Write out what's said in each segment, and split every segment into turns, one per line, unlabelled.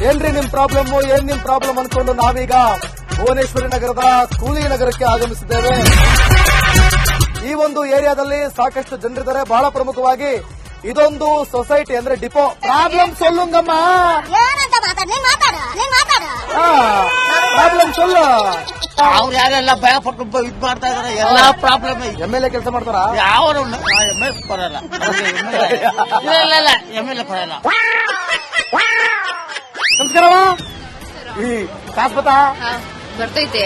ಏನ್ರಿ ನಿಮ್ ಪ್ರಾಬ್ಲಮ್ ಏನ್ ನಿಮ್ ಪ್ರಾಬ್ಲಮ್ ಅನ್ಕೊಂಡು ನಾವೀಗ ಭುವನೇಶ್ವರಿ ನಗರದ ಕೂಲಿ ನಗರಕ್ಕೆ ಆಗಮಿಸಿದ್ದೇವೆ. ಈ ಒಂದು ಏರಿಯಾದಲ್ಲಿ ಸಾಕಷ್ಟು ಜನರಿದ್ದಾರೆ. ಬಹಳ ಪ್ರಮುಖವಾಗಿ ಇದೊಂದು ಸೊಸೈಟಿ ಅಂದ್ರೆ ಡಿಪೋ. ಪ್ರಾಬ್ಲಮ್ ಸೊಲ್ಲುಂಗಮ್ಮ, ಪ್ರಾಬ್ಲಮ್ ಸೊಲ್ಲು.
ಅವ್ರು ಯಾರೆಲ್ಲ ಭಯ ಪಟ್ಟು ಇದ್ ಮಾಡ್ತಾ ಇದಾರೆ. ಎಲ್ಲಾ ಪ್ರಾಬ್ಲಮ್
MLA ಕೆಲಸ ಮಾಡ್ತಾರ.
ಯಾವ MLA ಬರಲ್ಲ, ಇಲ್ಲ MLA ಬರಲ್ಲ.
ನಮಸ್ಕಾರ. ಈ ಶಾಶ್ವತ
ಬರ್ತೈತೆ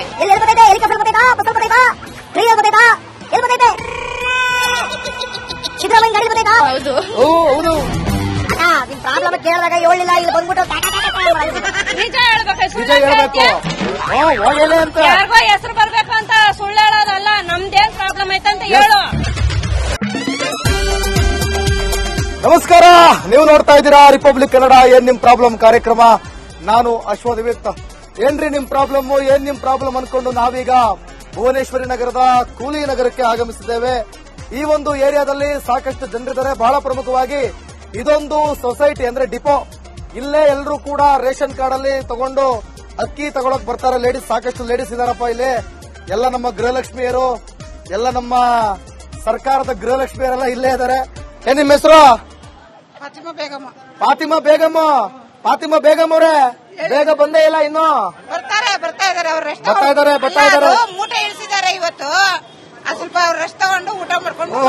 ಹೌದು.
ಹೌದು.
ನಿಮ್ ಪ್ರಾಬ್ಲಮ್ ಕೇಳಿದಾಗ ಹೇಳಿಲ್ಲ, ಇಲ್ಲಿ ಬಂದ್ಬಿಟ್ಟು
ನಿಜ ಹೇಳ್ಬೇಕು,
ನಿಜ ಹೇಳ್ಬೇಕು. ಹೋಗಲೇ ಅಂತ
ಯಾರಿಗೋ ಹೆಸರು ಬರ್ಬೇಕು ಅಂತ ಸುಳ್ಳು ಹೇಳೋದಲ್ಲ. ನಮ್ದೇನ್ ಪ್ರಾಬ್ಲಮ್ ಐತಂತ ಹೇಳು.
ನಮಸ್ಕಾರ, ನೀವು ನೋಡ್ತಾ ಇದ್ದೀರಾ ರಿಪಬ್ಲಿಕ್ ಕನ್ನಡ ಏನ್ ನಿಮ್ ಪ್ರಾಬ್ಲಮ್ ಕಾರ್ಯಕ್ರಮ. ನಾನು ಅಶ್ವದಿವಿಕ್ತ. ಏನ್ರಿ ನಿಮ್ ಪ್ರಾಬ್ಲಮ್ ಏನ್ ನಿಮ್ ಪ್ರಾಬ್ಲಮ್ ಅನ್ಕೊಂಡು ನಾವೀಗ ಭುವನೇಶ್ವರಿ ನಗರದ ಕೂಲಿ ನಗರಕ್ಕೆ ಆಗಮಿಸಿದ್ದೇವೆ. ಈ ಒಂದು ಏರಿಯಾದಲ್ಲಿ ಸಾಕಷ್ಟು ಜನರಿದ್ದಾರೆ. ಬಹಳ ಪ್ರಮುಖವಾಗಿ ಇದೊಂದು ಸೊಸೈಟಿ ಅಂದ್ರೆ ಡಿಪೋ. ಇಲ್ಲೇ ಎಲ್ಲರೂ ಕೂಡ ರೇಷನ್ ಕಾರ್ಡ್ ಅಲ್ಲಿ ತಗೊಂಡು ಅಕ್ಕಿ ತಗೊಳಕ್ ಬರ್ತಾರೆ. ಲೇಡೀಸ್, ಸಾಕಷ್ಟು ಲೇಡೀಸ್ ಇದಾರಪ್ಪ ಇಲ್ಲಿ. ಎಲ್ಲ ನಮ್ಮ ಗೃಹಲಕ್ಷ್ಮಿಯರು, ಎಲ್ಲ ನಮ್ಮ ಸರ್ಕಾರದ ಗೃಹಲಕ್ಷ್ಮಿಯರೆಲ್ಲ ಇಲ್ಲೇ ಇದ್ದಾರೆ. ಏನ್ ನಿಮ್ಮ ಹೆಸರು?
ಫಾತಿಮಾ ಬೇಗಮ್ಮ.
ಫಾತಿಮಾ ಬೇಗಮ್ಮ. ಫಾತಿಮಾ ಬೇಗಮ್ ಅವರೇ, ಬೇಗ ಬಂದೇ ಇಲ್ಲ ಇನ್ನು.
ಬರ್ತಾ ಇದಾರೆ. ಅವ್ರು ರೆಸ್ಟ್
ಬರ್ತಾ ಇದಾರೆ.
ಮೂಟೆ ಇಳಿಸಿದ್ದಾರೆ ಇವತ್ತು. ಸ್ವಲ್ಪ ಅವ್ರು ರೆಸ್ಟ್ ತಗೊಂಡು ಊಟ ಮಾಡ್ಕೊಂಡು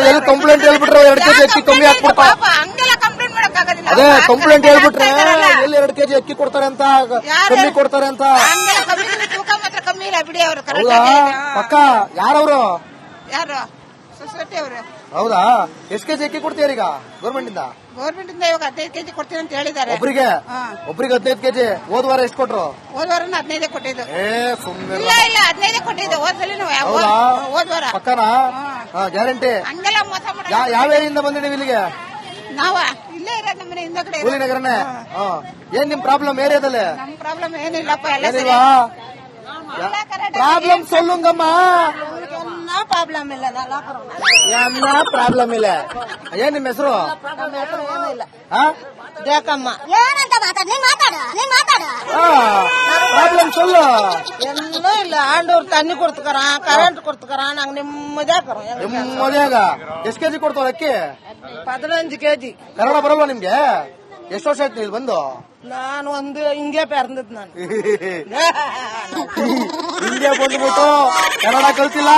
ಎಲ್ಲಿ ಕಂಪ್ಲೇಂಟ್ ಹೇಳ್ಬಿಟ್ರೆ 2 ಕೆಜಿ ಅಕ್ಕಿ ಕಮ್ಮಿ ಹಾಕ್ಬಿಡ್ತಾ.
ಹಂಗೆಲ್ಲ ಕಂಪ್ಲೇಂಟ್ ಮಾಡಕ್ಕಾಗೋದಿಲ್ಲ.
ಅದೇ ಕಂಪ್ಲೇಂಟ್ ಹೇಳ್ಬಿಟ್ರೆ ಎಲ್ಲಿ 2 ಕೆಜಿ ಅಕ್ಕಿ ಕೊಡ್ತಾರೆ ಅಂತ, ಕಮ್ಮಿ ಕೊಡ್ತಾರೆ ಅಂತ.
ಹಂಗೆಲ್ಲ ಕಮ್ಮಿ, ತೂಕ ಮಾತ್ರ ಕಮ್ಮಿ ಇಲ್ಲ ಬಿಡಿ. ಅವ್ರು
ಹೌದಾ? ಪಕ್ಕ ಯಾರವ್ರು?
ಯಾರು? ಸೊಸೈಟಿ ಅವರು.
ಹೌದಾ? ಎಷ್ಟು ಕೆಜಿ ಅಕ್ಕಿ ಕೊಡ್ತೀರ ಈಗ ಗೌರ್ಮೆಂಟ್ ಇಂದ?
ಗೌರ್ಮೆಂಟ್ ಇಂದ ಇವಾಗ 15 ಕೆಜಿ ಕೊಡ್ತೀನಿ ಅಂತ ಹೇಳಿದ್ದಾರೆ.
ಒಬ್ರಿಗೆ 15 ಕೆಜಿ. ಹೋದ ವಾರ ಎಷ್ಟು ಕೊಟ್ರು?
ಹೋದ ವಾರ 15 ಕೊಟ್ಟಿದ್ದು.
ಸುಮ್ಮನೆ
ಇಲ್ಲ 15 ಕೊಟ್ಟಿದ್ದು. ಹೋದ್ಸಲಿ
ಹೌದಾ?
ಹೋದ ವಾರ
ಪಕ್ಕನಾ? ಗ್ಯಾರಂಟಿ.
ಹಂಗೆಲ್ಲ ಮೋಸ ಮಾಡ.
ಯಾವ ಏರಿಯಿಂದ ಬಂದಿದ್ದೀವಿ ಇಲ್ಲಿಗೆ?
ನಾವ ಇಲ್ಲೇ ಇರೋದು, ನಮ್ಮ ಮನೆ ಹಿಂದಗಡೆ.
ಕೂಲಿ ನಗರನೇ. ಏನ್ ನಿಮ್ ಪ್ರಾಬ್ಲಮ್ ಏರಿಯಾದಲ್ಲಿ?
ನಮ್ ಪ್ರಾಬ್ಲಮ್ ಏನಿಲ್ಲಪ್ಪ, ಎಲ್ಲ ಸರಿ.
ಏನಿಲ್ವಾ? ಪ್ರಾಬ್ಲಮ್ ಸೊಲ್ಲುಂಗಮ್ಮ.
ಪ್ರಾಬ್ಲಮ್ ಇಲ್ಲ,
ಏನ ಪ್ರಾಬ್ಲಮ್ ಇಲ್ಲ. ಏನ್ ನಿಮ್ ಹೆಸರು?
ಬೇಕಮ್ಮ.
ಏನಂತ ಮಾತಾಡ
ಪ್ರಾಬ್ಲಮ್ ಸೊಲ್ಲು.
ಎಲ್ಲೂ ಇಲ್ಲ. ಆಂಡೂರ್ ತಣ್ಣಿ ಕೊಡ್ತಕಾರ, ಕರೆಂಟ್ ಕೊಡ್ತಕಾರ. ನಂಗೆ
ಮದ್ಯಾಗ ಎಷ್ಟ್ ಕೆಜಿ ಕೊಡ್ತಾವ ಅಕ್ಕಿ?
15 ಕೆಜಿ.
ಕನ್ನಡ ಬರಲ್ವಾ ನಿಮ್ಗೆ? ಎಷ್ಟು ವರ್ಷ ಆಯ್ತು ಇಲ್ಲಿ ಬಂದು?
ನಾನು ಒಂದು ಹಿಂಗೆ ಪೆರ್ದದ್ ನಾನು.
ಹಿಂಗೆ ಬಂದ್ಬಿಟ್ಟು ಕನ್ನಡ ಕಲ್ತಿಲ್ಲ.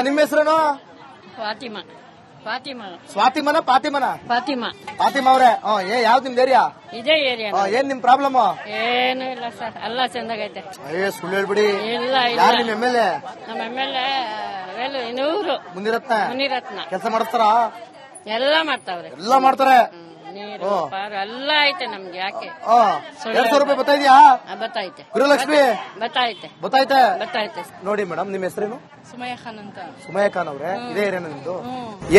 ನಿಮ್ಮ ಹೆಸರೇನು?
ಫಾತಿಮಾ.
ಸ್ವಾತಿಮನ ಫಾತಿಮನ?
ಫಾತಿಮಾ.
ಫಾತಿಮಾ ಅವ್ರೆ, ಯಾವ್ದು ನಿಮ್ದು ಏರಿಯಾ?
ಇದೇ ಏರಿಯಾ.
ಏನ್ ನಿಮ್ ಪ್ರಾಬ್ಲಮ್?
ಏನು ಇಲ್ಲ ಸರ್, ಎಲ್ಲ ಚಂದಾಗೈತೆ.
ಸುಳ್ಳು ಹೇಳ್ಬಿಡಿ.
ಇಲ್ಲ
ಯಾರು ನಿಮ್ MLA?
ನಮ್ಮ MLA ಇವರು ಮುನಿರತ್ನ.
ಕೆಲಸ ಮಾಡಿಸ್ತಾರ?
ಎಲ್ಲ ಮಾಡ್ತಾವ್ರೆ.
ಎಲ್ಲ ಮಾಡ್ತಾರೆ.
ನೀರು ಪಾರು ಎಲ್ಲ ಐತೆ ನಮ್ಗೆ. ಯಾಕೆ
200 ರೂಪಾಯಿ ಬತ್ತಾಯಿದ್ಯಾ?
ಬತ್ತೈತೆ.
ಗೃಹಲಕ್ಷ್ಮಿ
ಬತ್ತೈತೆ.
ನೋಡಿ ಮೇಡಮ್, ನಿಮ್ ಹೆಸರೇನು?
ಸುಮಯ್ಯ ಖಾನ್ ಅಂತ.
ಸುಮಯ್ಯ ಖಾನ್ ಅವ್ರೆ, ಇದೇ ಏರಿಯಾ ನಿಮ್ದು?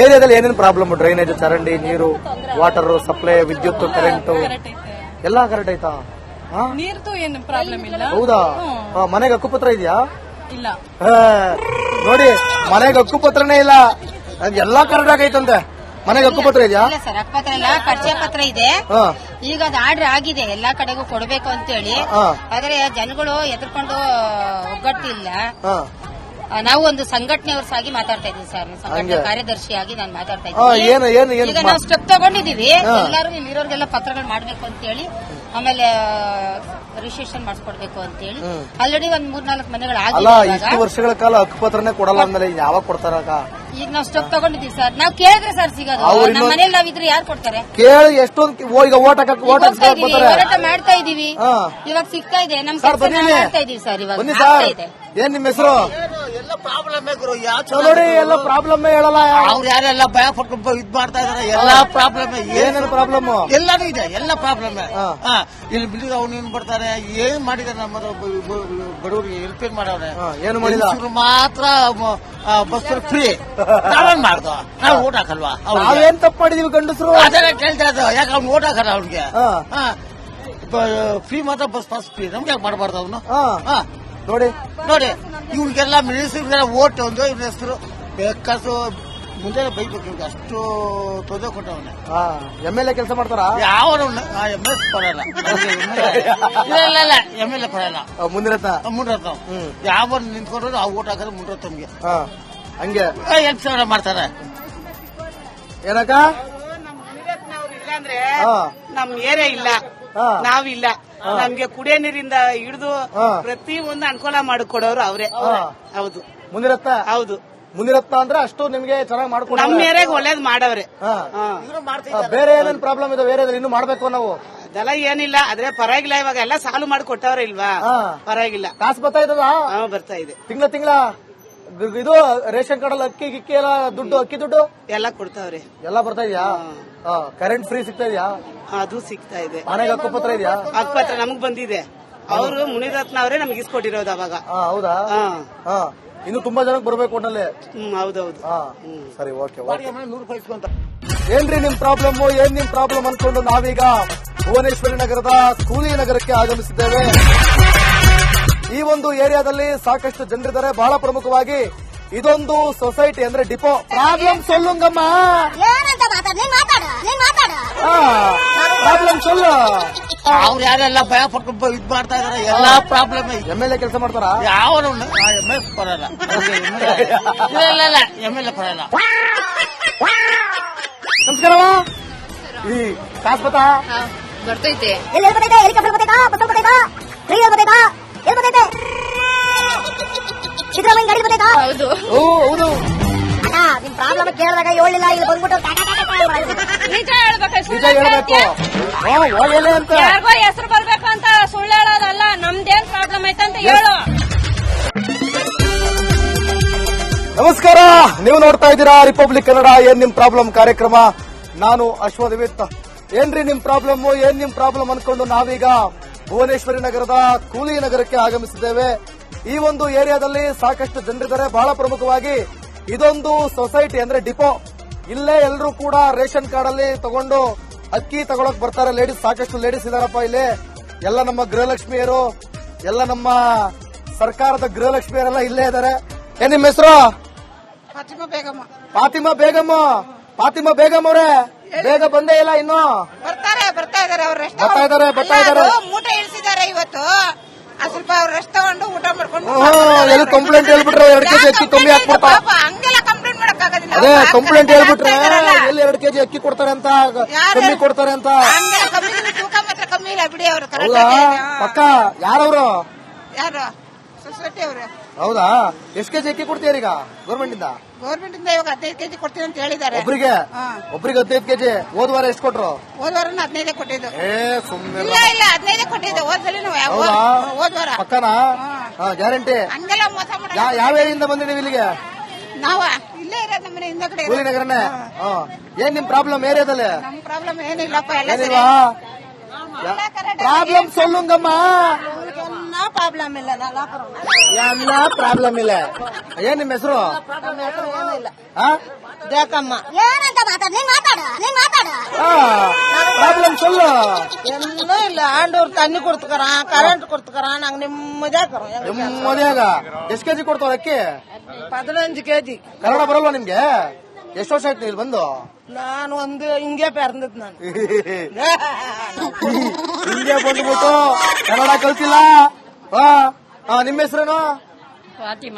ಏರಿಯಾದಲ್ಲಿ ಏನೇನು ಪ್ರಾಬ್ಲಮ್? ಡ್ರೈನೇಜ್, ಚರಂಡಿ, ನೀರು, ವಾಟರ್ ಸಪ್ಲೈ, ವಿದ್ಯುತ್, ಕರೆಂಟ್ ಎಲ್ಲ ಕರೆಕ್ಟ್ ಐತಾ?
ನೀರ್ದು ಏನು ಪ್ರಾಬ್ಲಮ್ ಇಲ್ಲ.
ಹೌದಾ? ಮನೆಗೆ ಹಕ್ಕುಪತ್ರ ಇದೆಯಾ?
ಇಲ್ಲ.
ನೋಡಿ, ಮನೆಗೆ ಹಕ್ಕುಪತ್ರನೇ ಇಲ್ಲ. ಎಲ್ಲಾ ಕರೆಕ್ಟ್ ಆಗೈತಂತೆ. ಮನೆಗೆ ಹಕ್ಕುಪತ್ರ ಇದೆಯಾ?
ಇಲ್ಲ ಸರ್, ಹಕ್ಕುಪತ್ರ ಇಲ್ಲ, ಪರಿಚಯ ಪತ್ರ ಇದೆ. ಈಗ ಅದು ಆರ್ಡರ್ ಆಗಿದೆ ಎಲ್ಲಾ ಕಡೆಗೂ ಕೊಡಬೇಕು ಅಂತೇಳಿ. ಆದ್ರೆ ಜನಗಳು ಎದುರ್ಕೊಂಡು ಒಗ್ಗಟ್ಟಿಲ್ಲ. ನಾವು ಒಂದು ಸಂಘಟನೆಯವ್ರಸಾಗಿ ಮಾತಾಡ್ತಾ ಇದ್ದೀವಿ ಸರ್. ಸಂಘಟನೆ ಕಾರ್ಯದರ್ಶಿಯಾಗಿ ನಾನು ಮಾತಾಡ್ತಾ ಇದ್ದೀನಿ. ಈಗ ನಾವು ಸ್ಟೆಪ್ ತಗೊಂಡಿದೀವಿ. ಎಲ್ಲರೂ ಇಲ್ಲಿರೋರ್ಗೆಲ್ಲ ಪತ್ರಗಳು ಮಾಡ್ಬೇಕು ಅಂತ ಹೇಳಿ, ಆಮೇಲೆ ರಿಜಿಸ್ಟ್ರೇಷನ್ ಮಾಡಿಸ್ಕೊಡ್ಬೇಕು ಅಂತ ಹೇಳಿ ಆಲ್ರೆಡಿ ಒಂದ್ 3-4 ಮನೆಗಳು ಆಗಿದೆ.
ಇಷ್ಟು ವರ್ಷಗಳ ಕಾಲ ಹಕ್ಕುಪತ್ರನೇ ಕೊಡಲ್ಲ ಅಂದ್ಮೇಲೆ ಯಾವಾಗ ಕೊಡ್ತಾರ?
ಈಗ ನಾವು ಸ್ಟೆಪ್ ತಗೊಂಡಿದ್ದೀವಿ ಸರ್. ನಾವು ಕೇಳಿದ್ರೆ ಸರ್ ಸಿಗೋದು. ನಮ್ಮ ಮನೇಲಿ ನಾವಿದ್ರೆ ಯಾರು ಕೊಡ್ತಾರೆ?
ಕೇಳಿ ಎಷ್ಟೊಂದು ಈಗ ಹೋರಾಟ
ಮಾಡ್ತಾ ಇದೀವಿ. ಇವಾಗ ಸಿಗ್ತಾ ಇದೆ. ನಮ್ ಮಾಡ್ತಾ ಇದೀವಿ ಸರ್. ಇವಾಗ
ಏನ್ ನಿಮ್ ಹೆಸರು?
ಎಲ್ಲ ಪ್ರಾಬ್ಲಮ್
ನೋಡಿ, ಎಲ್ಲ ಪ್ರಾಬ್ಲಮ್ ಹೇಳಲ್ಲ.
ಅವ್ರು ಯಾರೆಲ್ಲ ಭಯ ಪಟ್ಟು ಇದ್ ಮಾಡ್ತಾ ಇದಾರೆ. ಎಲ್ಲಾ ಪ್ರಾಬ್ಲಮ್.
ಏನೇನು ಪ್ರಾಬ್ಲಮ್?
ಎಲ್ಲಾನು ಇದೆ, ಎಲ್ಲ ಪ್ರಾಬ್ಲಮ್. ಇಲ್ಲಿ ಬಿಲ್ಡಿಂಗ್ ಅವ್ನು ಏನ್ ಬರ್ತಾರೆ, ಏನ್ ಮಾಡಿದಾರೆ ನಮ್ಮ ಬಡವರಿಗೆ ಹೆಲ್ಪ್ ಏನ್ ಮಾಡವ್ರೆ?
ಏನು ಮಾಡಿಲ್ಲ.
ಮಾತ್ರ ಬಸ್ ಫ್ರೀ. ನಾವೇನ್ ಮಾಡ್ದೋ? ನಾವು ಓಟ್ ಹಾಕಲ್ವಾ?
ನಾವೇನ್ ತಪ್ಪು ಮಾಡಿದೀವಿ ಗಂಡಸರು?
ಅದನ್ನ ಕೇಳ್ತಾ ಇದ್ದ. ಯಾಕೆ ಅವ್ನು ಓಟ್ ಹಾಕಲ್ಲ ಅವ್ನಿಗೆ? ಫ್ರೀ ಮಾತ್ರ ಬಸ್ ಪಾಸ್ ಫ್ರೀ. ನಮ್ಗೆ ಯಾಕೆ ಮಾಡಬಾರ್ದು ಅವನು? ನೋಡಿ ಇವ್ರಿಗೆಲ್ಲ ಮಿನಿಸ್ಟರ್ ಓಟ್ ಒಂದು ಇವ್ರ ಹೆಸರು ಬೆಕ್ಕಸು ಮುಂದೆ ಬೈಬೇಕು ಈಗ ಅಷ್ಟು ತೊಂದರೆ ಕೊಟ್ಟವನೆ.
MLA ಕೆಲಸ ಮಾಡ್ತಾರಾ?
ಯಾವ MS ಪರಲ್ಲ, ಇಲ್ಲ MLA ಪರಲ್ಲ.
ಮುಂದಿರತ್ತ
ಮುಂಡ್ರತ್ನ ಯಾವ ನಿಂತ್ಕೊಂಡ್ರು ಆ ಓಟ್ ಹಾಕಿದ್ರೆ ಮುಂಡ್ರತ್ನಮ್ಗೆ
ಹಂಗೆ
8,000 ಮಾಡ್ತಾರೆ.
ಏನಕ್ಕ
ಇಲ್ಲಾಂದ್ರೆ ನಮ್ ಏರಿಯಾ ಇಲ್ಲ, ನಾವಿಲ್ಲ. ನಮ್ಗೆ ಕುಡಿಯೋ ನೀರಿಂದ ಹಿಡಿದು ಪ್ರತಿ ಒಂದು ಅನುಕೂಲ ಮಾಡಿಕೊಡೋರು ಅವರೇ. ಹೌದು,
ಮುಂದಿರತ್ತ
ಹೌದು.
ಮುಂದಿರತ್ತ ಅಂದ್ರೆ ಅಷ್ಟು ನಿಮ್ಗೆ ಚೆನ್ನಾಗಿ ಮಾಡ್ಕೊಂಡು
ನಮ್ ಏರಿಯಾಗ ಒಳ್ಳೇದ್ ಮಾಡವ್ರೆ.
ಬೇರೆ ಏನೇನ್ ಪ್ರಾಬ್ಲಮ್ ಇದೆ ಬೇರೆ ಇನ್ನು ಮಾಡ್ಬೇಕು ನಾವು?
ಅದೆಲ್ಲ ಏನಿಲ್ಲ, ಆದ್ರೆ ಪರವಾಗಿಲ್ಲ. ಇವಾಗ ಎಲ್ಲ ಸಾಲು ಮಾಡಿ ಕೊಟ್ಟವ್ರೆ ಇಲ್ವಾ? ಪರವಾಗಿಲ್ಲ.
ಕಾಸು ಬರ್ತಾ ಇದ್ದದ?
ಬರ್ತಾ ಇದೆ.
ತಿಂಗಳ ಇದು ರೇಷನ್ ಕಾರ್ಡ್ ಅಲ್ಲಿ ಅಕ್ಕಿ ಗಿಕ್ಕಿ ಎಲ್ಲ ದುಡ್ಡು, ಅಕ್ಕಿ ದುಡ್ಡು
ಎಲ್ಲ ಕೊಡ್ತಾವ್ರೆ.
ಎಲ್ಲ ಬರ್ತಾ ಇದೆಯಾ? ಕರೆಂಟ್ ಫ್ರೀ ಸಿಗ್ತಾ ಇದೆಯಾ?
ಅದು ಸಿಗ್ತಾ ಇದೆ.
ಮನೆಗೆ ಹಕ್ಕುಪತ್ರ ಇದೆಯಾ?
ಹಕ್ಕುಪತ್ರ ನಮಗ್ ಬಂದಿದೆ. ಅವರು ಮುನಿರತ್ನ ಅವರೇ ನಮ್ಗೆ ಇಸ್ಕೊಟ್ಟಿರೋದು ಅವಾಗ.
ಹೌದಾ? ಇನ್ನು ತುಂಬಾ ಜನಕ್ಕೆ ಬರ್ಬೇಕು ಒಟ್ಟಲ್ಲಿ.
ಹೌದೌದು.
ಸರಿ, ಓಕೆ.
100 ರೂಪಾಯಿ ಇಸ್ಕೊಂತ.
ಏನ್ರಿ ನಿಮ್ ಪ್ರಾಬ್ಲಮ್, ಏನ್ ನಿಮ್ ಪ್ರಾಬ್ಲಮ್ ಅನ್ಕೊಂಡು ನಾವೀಗ ಭುವನೇಶ್ವರಿ ನಗರದ ಕೂಲಿ ನಗರಕ್ಕೆ ಆಗಮಿಸಿದ್ದೇವೆ. ಈ ಒಂದು ಏರಿಯಾದಲ್ಲಿ ಸಾಕಷ್ಟು ಜನರಿದ್ದಾರೆ. ಬಹಳ ಪ್ರಮುಖವಾಗಿ ಇದೊಂದು ಸೊಸೈಟಿ ಅಂದ್ರೆ ಡಿಪೋ. ಪ್ರಾಬ್ಲಮ್ ಸೊಲ್ಲುಂಗಮ್ಮ.
ಏನಂತ ಮಾತಾಡ, ನೀನ್ ಮಾತಾಡ.
ಪ್ರಾಬ್ಲಮ್ ಸೊಲ್ಲು.
ಅವ್ರು ಯಾರೆಲ್ಲ ಭಯ ಪಟ್ಟು ಇದ್ ಮಾಡ್ತಾ ಇದಾರೆ. ಎಲ್ಲಾ ಪ್ರಾಬ್ಲಮ್.
MLA ಕೆಲಸ ಮಾಡ್ತಾರಾ?
ಯಾವ MS ಪರಲ್ಲ, ಇಲ್ಲ MLA ಪರಲ್ಲ.
ನಮಸ್ಕಾರವಾ. ಈ ಕಾಸು ಬತ್ತಾ?
ಬರ್ತೈತೆ.
ಎಲ್ಲಿ ಬರ್ತೈತೆ? ಹೆಲಿಕಾಪ್ಟರ್ ಬರ್ತೈತಾ? ಬಸ್ ಬರ್ತೈತಾ? ಟ್ರೈನ್ ಬರ್ತೈತಾ? ಎಲ್ಲಿ ಬರ್ತೈತೆ? ಸಿದ್ದರಾಮಯ್ಯ ಗಾಡಿ ಬರ್ತೈತಾ?
ಹೌದು.
ಹೌದು.
ನಿಮ್ ಪ್ರಾಬ್ಲಮ್ ಕೇಳಿದಾಗ ಹೇಳಿಲ್ಲ, ಇಲ್ಲಿ ಬಂದ್ಬಿಟ್ಟು
ನಿಜ ಹೇಳ್ಬೇಕು,
ನಿಜ ಹೇಳ್ಬೇಕು. ಹೋಗಲೇ ಅಂತ
ಯಾರಿಗೋ ಹೆಸರು ಬರ್ಬೇಕು ಅಂತ ಸುಳ್ಳು ಹೇಳೋದಲ್ಲ. ನಮ್ದೇನ್ ಪ್ರಾಬ್ಲಮ್ ಐತಂತ ಹೇಳು.
ನಮಸ್ಕಾರ, ನೀವು ನೋಡ್ತಾ ಇದ್ದೀರಾ ರಿಪಬ್ಲಿಕ್ ಕನ್ನಡ ಏನ್ ನಿಮ್ ಪ್ರಾಬ್ಲಮ್ ಕಾರ್ಯಕ್ರಮ. ನಾನು ಅಶ್ವಥ್. ಏನ್ರಿ ನಿಮ್ ಪ್ರಾಬ್ಲಮ್, ಏನ್ ನಿಮ್ ಪ್ರಾಬ್ಲಮ್ ಅನ್ಕೊಂಡು ನಾವೀಗ ಭುವನೇಶ್ವರಿ ನಗರದ ಕೂಲಿ ನಗರಕ್ಕೆ ಆಗಮಿಸಿದ್ದೇವೆ. ಈ ಒಂದು ಏರಿಯಾದಲ್ಲಿ ಸಾಕಷ್ಟು ಜನರಿದ್ದಾರೆ. ಬಹಳ ಪ್ರಮುಖವಾಗಿ ಇದೊಂದು ಸೊಸೈಟಿ ಅಂದ್ರೆ ಡಿಪೋ. ಇಲ್ಲೇ ಎಲ್ಲರೂ ಕೂಡ ರೇಷನ್ ಕಾರ್ಡ್ ಅಲ್ಲಿ ತಗೊಂಡು ಅಕ್ಕಿ ತಗೊಳಕ್ ಬರ್ತಾರೆ. ಲೇಡೀಸ್, ಸಾಕಷ್ಟು ಲೇಡೀಸ್ ಇದಾರಪ್ಪ ಇಲ್ಲಿ. ಎಲ್ಲ ನಮ್ಮ ಗೃಹಲಕ್ಷ್ಮಿಯರು, ಎಲ್ಲ ನಮ್ಮ ಸರ್ಕಾರದ ಗೃಹಲಕ್ಷ್ಮಿಯರೆಲ್ಲ ಇಲ್ಲೇ ಇದ್ದಾರೆ. ಏನ್ ನಿಮ್ಮ ಹೆಸರು?
ಫಾತಿಮಾ ಬೇಗಮ್ಮ.
ಫಾತಿಮಾ ಬೇಗಮ್ ಅವರೇ, ಬೇಗ ಬಂದೇ ಇಲ್ಲ ಇನ್ನು.
ಬರ್ತಾ ಇದಾರೆ. ಅವ್ರು
ಬರ್ತಾ ಇದಾರೆ.
ಊಟ ಇಳಿಸಿದ್ದಾರೆ ಇವತ್ತು. ಸ್ವಲ್ಪ ಅವ್ರು ರೆಸ್ಟ್ ತಗೊಂಡು ಊಟ ಮಾಡ್ಕೊಂಡು
ಎಲ್ಲಿ ಕಂಪ್ಲೇಂಟ್ ಹೇಳ್ಬಿಟ್ರೆ 2 ಕೆಜಿ ಅಕ್ಕಿ ಕಮ್ಮಿ ಹಾಕ್ಬಿಡ್ತಾ.
ಹಂಗೆಲ್ಲ ಕಂಪ್ಲೇಂಟ್ ಮಾಡಕ್ಕಾಗೋದಿಲ್ಲ.
ಅದೇ ಕಂಪ್ಲೇಂಟ್ ಹೇಳ್ಬಿಟ್ರೆ ಎಲ್ಲಿ 2 ಕೆಜಿ ಅಕ್ಕಿ ಕೊಡ್ತಾರೆ ಅಂತ, ಕಮ್ಮಿ ಕೊಡ್ತಾರೆ ಅಂತ.
ಹಂಗೆಲ್ಲ ಕಮ್ಮಿ, ತೂಕ ಮಾತ್ರ ಕಮ್ಮಿ ಇಲ್ಲ ಬಿಡಿ. ಅವರು
ಹೌದಾ? ಪಕ್ಕ ಯಾರವ್ರು?
ಯಾರು? ಸೊಸೈಟಿ ಅವರು.
ಹೌದಾ? ಎಷ್ಟು ಕೆಜಿ ಅಕ್ಕಿ ಕೊಡ್ತೀರ ಈಗ ಗೌರ್ಮೆಂಟ್ ಇಂದ?
ಗೌರ್ಮೆಂಟ್ ಇಂದ ಇವಾಗ 15 ಕೆಜಿ ಕೊಡ್ತೀನಿ ಅಂತ ಹೇಳಿದ್ದಾರೆ.
ಒಬ್ರಿಗೆ 15 ಕೆಜಿ. ಹೋದ ವಾರ ಎಷ್ಟು ಕೊಟ್ರು?
ಹೋದ ವಾರ 15 ಕೊಟ್ಟಿದ್ದು.
ಸುಮ್ಮನೆ
ಇಲ್ಲ 15 ಕೊಟ್ಟಿದ್ದು. ಹೋದ್ಸಲಿ
ಹೌದಾ?
ಹೋದ ವಾರ.
ಪಕ್ಕನಾ? ಗ್ಯಾರಂಟಿ.
ಹಂಗೆಲ್ಲ ಮೋಸ ಮಾಡ.
ಯಾವ ಏರಿಯಿಂದ ಬಂದ್ರಿ ನೀವು ಇಲ್ಲಿಗೆ?
ನಾವ ಇಲ್ಲೇ ಇರೋದು, ನಮ್ಮನೆ ಹಿಂದ ಕಡೆ.
ಕೂಲಿ ನಗರನೇ. ಏನ್ ನಿಮ್ ಪ್ರಾಬ್ಲಮ್ ಏರಿಯಾದಲ್ಲಿ?
ನಮ್ ಪ್ರಾಬ್ಲಮ್ ಏನಿಲ್ಲಪ್ಪ, ಎಲ್ಲ ಸರಿ.
ಏನಿಲ್ವಾ? ಪ್ರಾಬ್ಲಮ್ ಸೊಲ್ಲುಂಗಮ್ಮ.
ಪ್ರಾಬ್ಲಮ್ ಇಲ್ಲ.
ಎಲ್ಲ ಪ್ರಾಬ್ಲಮ್ ಇಲ್ಲ. ಏನ್ ನಿಮ್ ಹೆಸರು?
ಬೇಕಮ್ಮ.
ಏನಂತ ಮಾತಾಡ, ನೀನ್ ಮಾತಾಡ.
ಪ್ರಾಬ್ಲಮ್ ಸೊಲ್ಲು.
ಏನೂ ಇಲ್ಲ. ಆಂಡೂರ್ ತಣ್ಣಿ ಕೊಡ್ತಕರ, ಕರೆಂಟ್ ಕೊಡ್ತಕರ, ನಂಗೆ
ಮದ್ಯಾಗ ಎಷ್ಟ್ ಕೆಜಿ ಕೊಡ್ತಾವ ಅಕ್ಕಿ?
15 ಕೆಜಿ.
ಕನ್ನಡ ಬರಲ್ವಾ ನಿಮ್ಗೆ? ಎಷ್ಟು ವರ್ಷ ಆಯ್ತು ಇಲ್ಲಿ ಬಂದು?
ನಾನು ಒಂದು ಹಿಂಗೆ ಪೆರ್ನದ್ ನಾನು.
ಹಿಂಗೆ ಬಂದ್ಬಿಟ್ಟು ಕನ್ನಡ ಕಲ್ತಿಲ್ಲ. ನಿಮ್ಮ ಹೆಸರೇನು?
ಫಾತಿಮಾ.